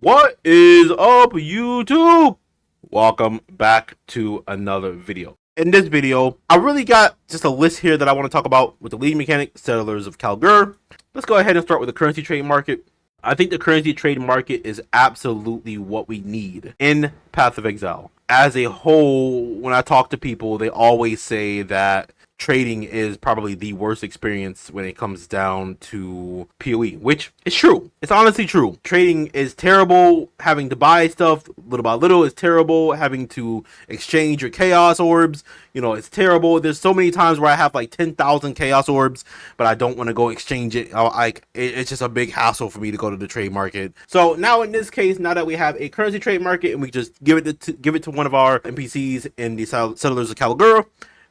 What is up, YouTube? Welcome back to another video. In this video, I really got just a list here that I want to talk about with the lead mechanic, Settlers of Kalguur. Let's go ahead and start with the currency trade market. I think the currency trade market is absolutely what we need in Path of Exile. As a whole, when I talk to people, they always say that trading is probably the worst experience when it comes down to PoE, which is true. It's honestly true. Trading is terrible. Having to buy stuff little by little is terrible. Having to exchange your chaos orbs, it's terrible. There's so many times where I have like 10,000 chaos orbs, but I don't want to go exchange it. It's just a big hassle for me to go to the trade market. So now in this case, now that we have a currency trade market and we just give it to one of our NPCs in the Settlers of Kalguur,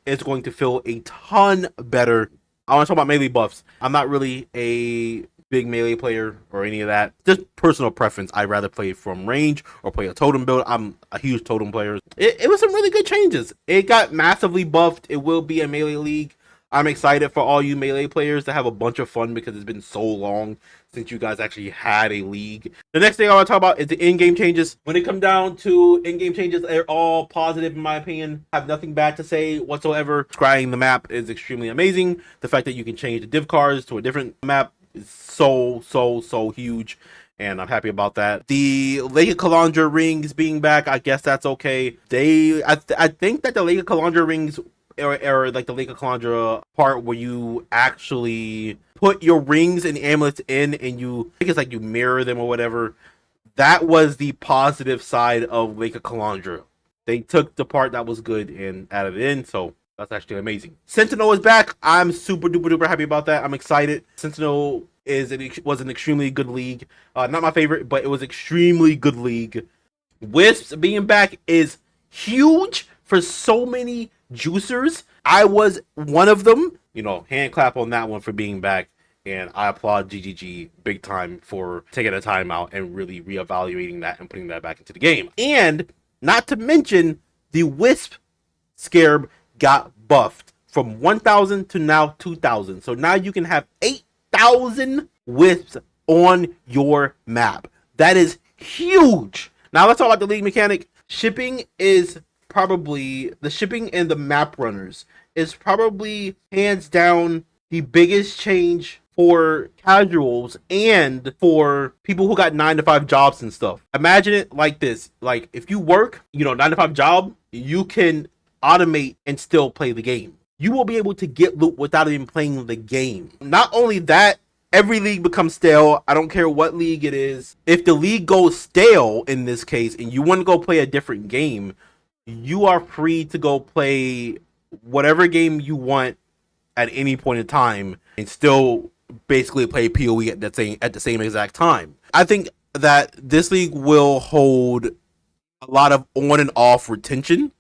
it's going to feel a ton better. I want to talk about melee buffs. I'm not really a big melee player or any of that. Just personal preference. I'd rather play from range or play a totem build. I'm a huge totem player. It was some really good changes. It got massively buffed. It will be a melee league. I'm excited for all you melee players to have a bunch of fun because it's been so long since you guys actually had a league. The next thing I want to talk about is the in-game changes. When it comes down to in-game changes, they're all positive in my opinion. I have nothing bad to say whatsoever. Scrying the map is extremely amazing. The fact that you can change the div cards to a different map is so huge, and I'm happy about that. The Lake of Kalguur rings being back, I guess that's okay. I think that the Lake of Kalguur rings or like the Lake of Kalguur part where you actually put your rings and amulets in and I think it's like you mirror them or whatever. That was the positive side of Lake of Kalguur. They took the part that was good and added it in, so that's actually amazing. Sentinel is back. I'm super duper happy about that. I'm excited. Sentinel was an extremely good league. Not my favorite, but it was extremely good league. Wisps being back is huge for so many juicers. I was one of them. Hand clap on that one for being back. And I applaud GGG big time for taking a time out and really reevaluating that and putting that back into the game. And not to mention, the Wisp Scarab got buffed from 1,000 to now 2,000. So now you can have 8,000 Wisps on your map. That is huge. Now let's talk about the league mechanic. Shipping and the map runners is probably hands down the biggest change for casuals and for people who got 9-to-5 jobs and stuff. Imagine it like this. Like if you work, 9-to-5 job, you can automate and still play the game. You will be able to get loot without even playing the game. Not only that, every league becomes stale. I don't care what league it is. If the league goes stale in this case and you want to go play a different game, you are free to go play whatever game you want at any point in time and still basically play PoE at the same exact time. I think that this league will hold a lot of on and off retention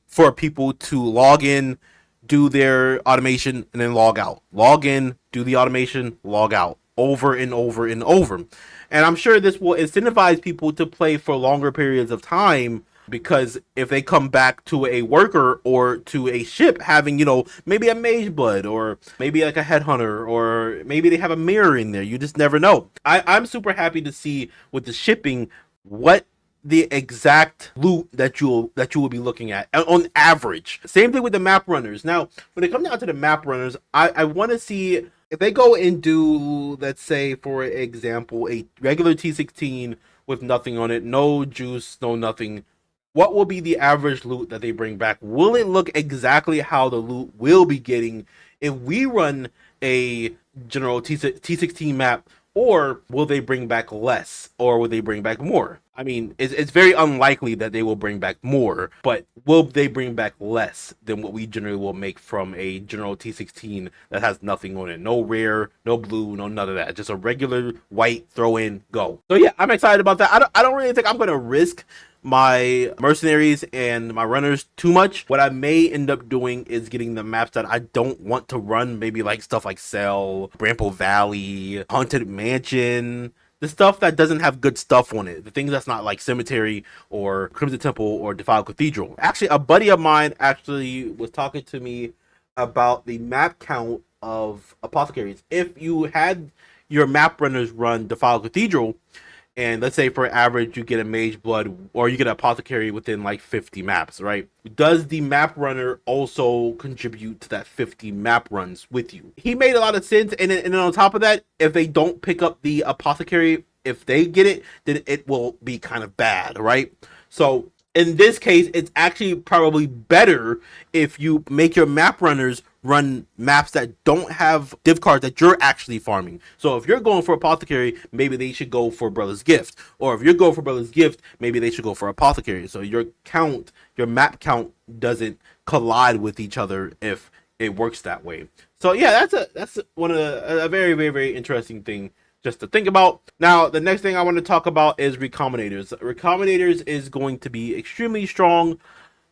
for people to log in, do their automation, and then log out. Log in, do the automation, log out over and over and over. And I'm sure this will incentivize people to play for longer periods of time, because if they come back to a worker or to a ship having, maybe a mage blood or maybe like a headhunter or maybe they have a mirror in there, you just never know. I'm super happy to see with the shipping what the exact loot that you will be looking at on average. Same thing with the map runners. Now, when it comes down to the map runners, I want to see if they go and do, let's say, for example, a regular T16 with nothing on it, no juice, no nothing. What will be the average loot that they bring back? Will it look exactly how the loot will be getting if we run a general T16 map, or will they bring back less, or will they bring back more? I mean, it's very unlikely that they will bring back more, but will they bring back less than what we generally will make from a general T16 that has nothing on it? No rare, no blue, no none of that. Just a regular white throw in, go. So yeah, I'm excited about that. I don't really think I'm going to risk my mercenaries and my runners too much. What I may end up doing is getting the maps that I don't want to run, maybe like stuff like Cell, Bramble Valley, Haunted Mansion, the stuff that doesn't have good stuff on it, the things that's not like Cemetery or Crimson Temple or Defiled Cathedral. Actually, a buddy of mine actually was talking to me about the map count of apothecaries. If you had your map runners run Defiled Cathedral, and let's say for average you get a mage blood or you get an apothecary within like 50 maps, right? Does the map runner also contribute to that 50 map runs with you? He made a lot of sense, and then on top of that, if they don't pick up the apothecary, if they get it, then it will be kind of bad, right? So in this case, it's actually probably better if you make your map runners run maps that don't have div cards that you're actually farming. So if you're going for Apothecary, maybe they should go for Brother's Gift. Or if you're going for Brother's Gift, maybe they should go for Apothecary. So your count, your map count doesn't collide with each other if it works that way. So yeah, that's one of a very, very, very interesting thing just to think about. Now, the next thing I want to talk about is Recombinators. Recombinators is going to be extremely strong.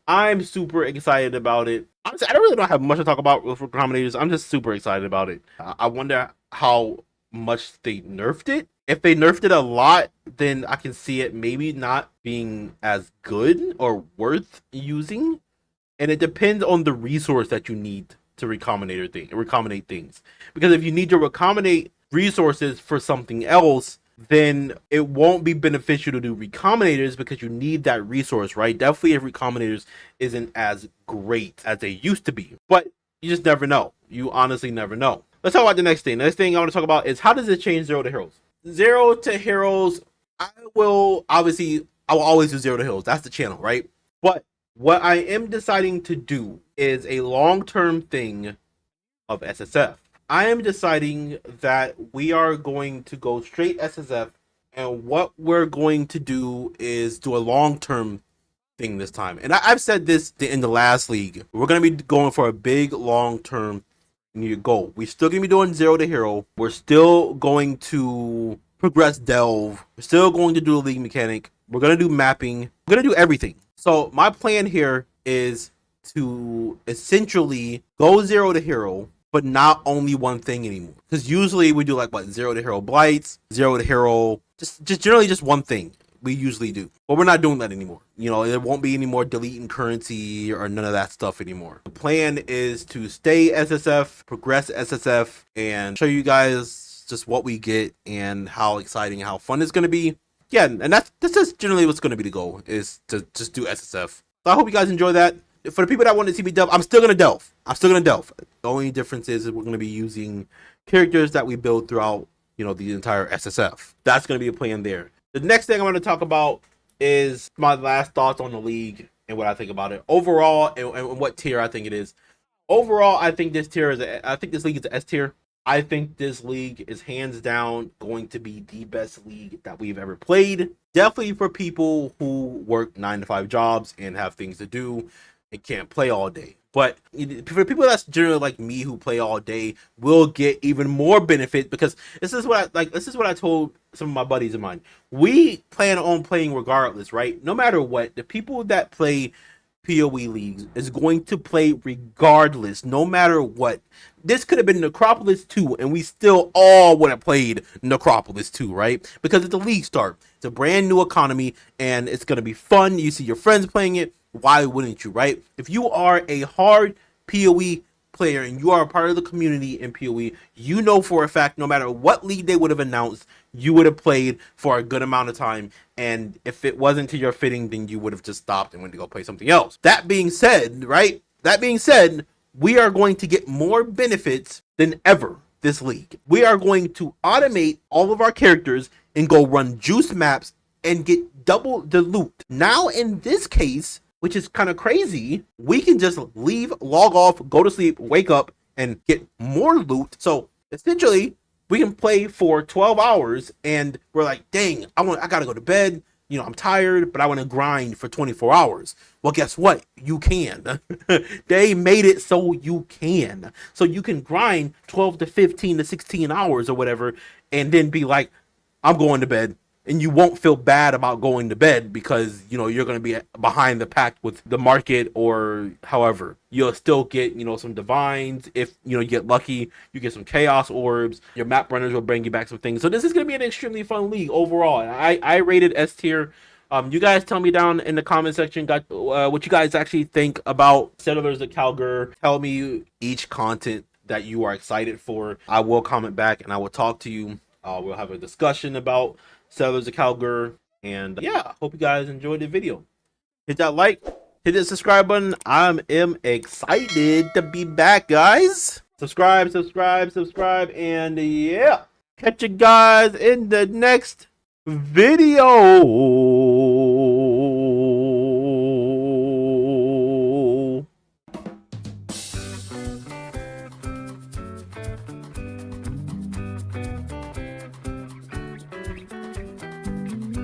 I'm super excited about it. Honestly, I don't really don't have much to talk about with Recombinators. I'm just super excited about it. I wonder how much they nerfed it. If they nerfed it a lot, then I can see it maybe not being as good or worth using. And it depends on the resource that you need to recombinate things. Because if you need to recombinate resources for something else, then it won't be beneficial to do recombinators because you need that resource, right? Definitely if recombinators isn't as great as they used to be. But you just never know. You honestly never know. Let's talk about the next thing. The next thing I want to talk about is how does it change Zero to Heroes? Zero to Heroes, I will always do Zero to Heroes. That's the channel, right? But what I am deciding to do is a long-term thing of SSF. I am deciding that we are going to go straight SSF, and what we're going to do is do a long-term thing this time. And I've said this in the last league. We're going to be going for a big long-term goal. We're still going to be doing Zero to Hero. We're still going to progress Delve. We're still going to do a league mechanic. We're going to do mapping. We're going to do everything. So my plan here is to essentially go Zero to Hero, but not only one thing anymore. Because usually we do like what, Zero to Hero Blights, Zero to Hero, just generally just one thing we usually do. But we're not doing that anymore. You know, there won't be any more deleting currency or none of that stuff anymore. The plan is to stay SSF, progress SSF, and show you guys just what we get and how exciting, how fun it's going to be. Yeah, and that's just generally what's going to be the goal, is to just do SSF. So I hope you guys enjoy that. For the people that want to see me delve, I'm still going to delve. The only difference is we're going to be using characters that we build throughout, you know, the entire SSF. That's going to be a plan there. The next thing I'm going to talk about is my last thoughts on the league and what I think about it overall, and what tier I think it is. Overall, I think this league is an S tier. I think this league is hands down going to be the best league that we've ever played. Definitely for people who work 9-to-5 jobs and have things to do and can't play all day. But for people that's generally like me who play all day, will get even more benefit, because this is what I told some of my buddies of mine. We plan on playing regardless, right? No matter what, the people that play PoE leagues is going to play regardless, no matter what. This could have been Necropolis 2, and we still all would have played Necropolis 2, right? Because it's a league start. It's a brand new economy, and it's going to be fun. You see your friends playing it. Why wouldn't you, right? If you are a hard PoE player and you are a part of the community in PoE, you know for a fact, no matter what league they would have announced, you would have played for a good amount of time. And if it wasn't to your fitting, then you would have just stopped and went to go play something else. That being said, right? We are going to get more benefits than ever this league. We are going to automate all of our characters and go run juice maps and get double the loot. Now, in this case, which is kind of crazy, we can just leave, log off, go to sleep, wake up, and get more loot. So essentially, we can play for 12 hours, and we're like, dang, I gotta go to bed. You know, I'm tired, but I want to grind for 24 hours. Well, guess what? You can. They made it so you can. So you can grind 12 to 15 to 16 hours or whatever, and then be like, I'm going to bed. And you won't feel bad about going to bed because, you know, you're going to be behind the pack with the market, or however. You'll still get, you know, some divines. If, you know, you get lucky, you get some chaos orbs. Your map runners will bring you back some things. So this is going to be an extremely fun league overall. I rated S tier. You guys tell me down in the comment section what you guys actually think about Settlers of Kalguur. Tell me each content that you are excited for. I will comment back and I will talk to you. We'll have a discussion about Settlers of Kalguur. And yeah, hope you guys enjoyed the video. Hit that like, hit the subscribe button. I am excited to be back, guys. Subscribe, and yeah, catch you guys in the next video.